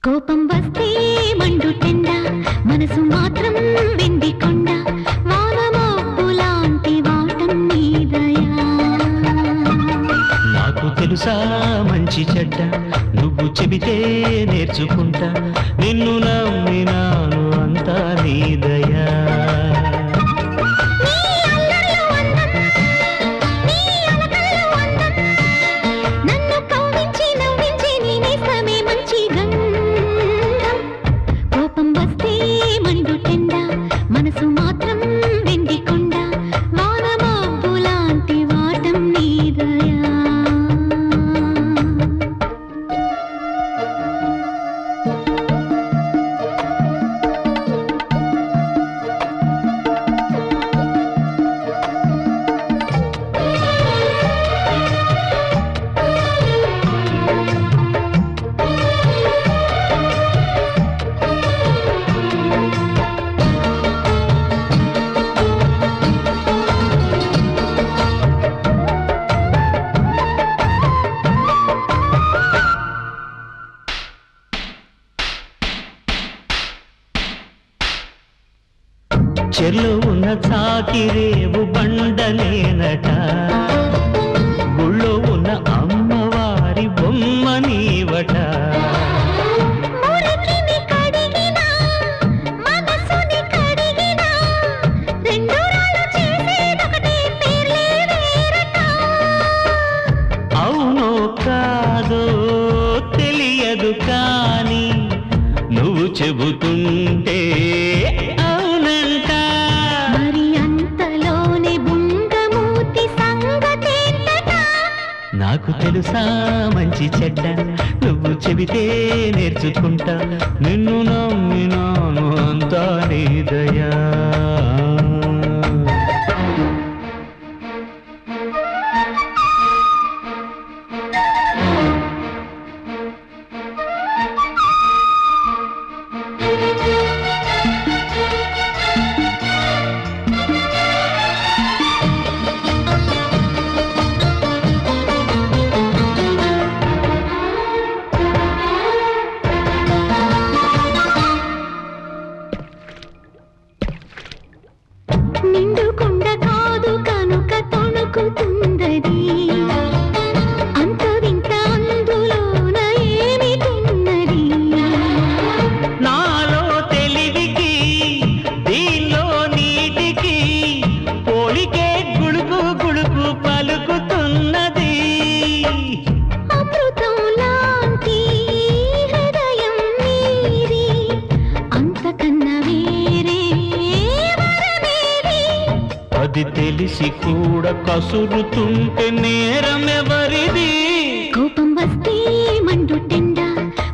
కోపం వస్తే మండుటెండ మనసు మాత్రం వెండి కొండ వానమబ్బులాంటి వాటం నీదయా నాకు తెలుసా మంచి చెడ్డ నువ్వు చెబితే నేర్చుకుంటా నిన్ను నమ్మినాను అంతా నీదయా మనసు మాత్రం వెండి కొండ వానమబ్బులాంటి వాటం నీదయా చెర్లో ఉన్న చాకిరేవు బండనేనట గుళ్ళో ఉన్న అమ్మవారి బొమ్మ నీవట అవునో కాదో తెలియదు కానీ నువ్వు చెబుతుంటే నాకు తెలుసా మంచి చెడ్డ నువ్వు చెబితే నేర్చుకుంటా నిన్ను నమ్మినాను అంతా నీదయా నిండుకుండ కాదు కనుక తొణుకుతుందది అంత వింత అందులోన ఏమిటున్నది నాలో తెలివికి దీనిలో నీటికి పోలికే గుడుకు గుడుకు పలుకుతున్నది అమృతం లాంటి హృదయం నీది అంతకన్నా వేరే అది తెలిసి కూడా కసురుతుంటే నేరమెవరిది కోపం వస్తే మండుటెండ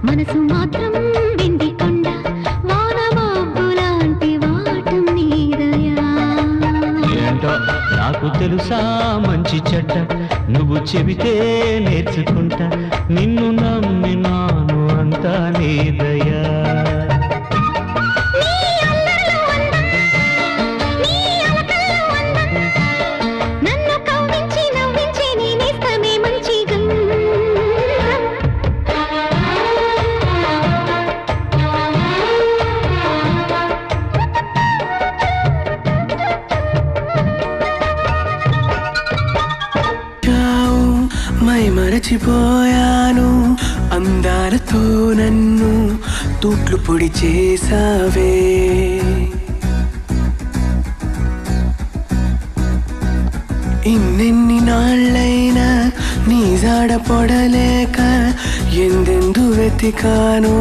మనసు మాత్రం వెండి కొండ వానమబ్బులాంటి వాటం నీదయా ఏంటో నాకు తెలుసా మంచి చెడ్డ నువ్వు చెబితే నేర్చుకుంటా నిన్ను నమ్మినాను అంతా నీదయా మై మరచిపోయాను అందాలతో నన్ను తూట్లు పొడి చేసావే ఇన్నెన్ని నాళ్ళైనా నీ జాడ పొడలేక ఎందెందు వెతికానో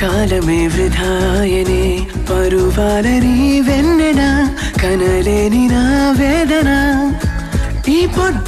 కాలమే వృధాయనే పరువాలని వెన్నెన కనలేని నా వేదన ఈ పొద్దు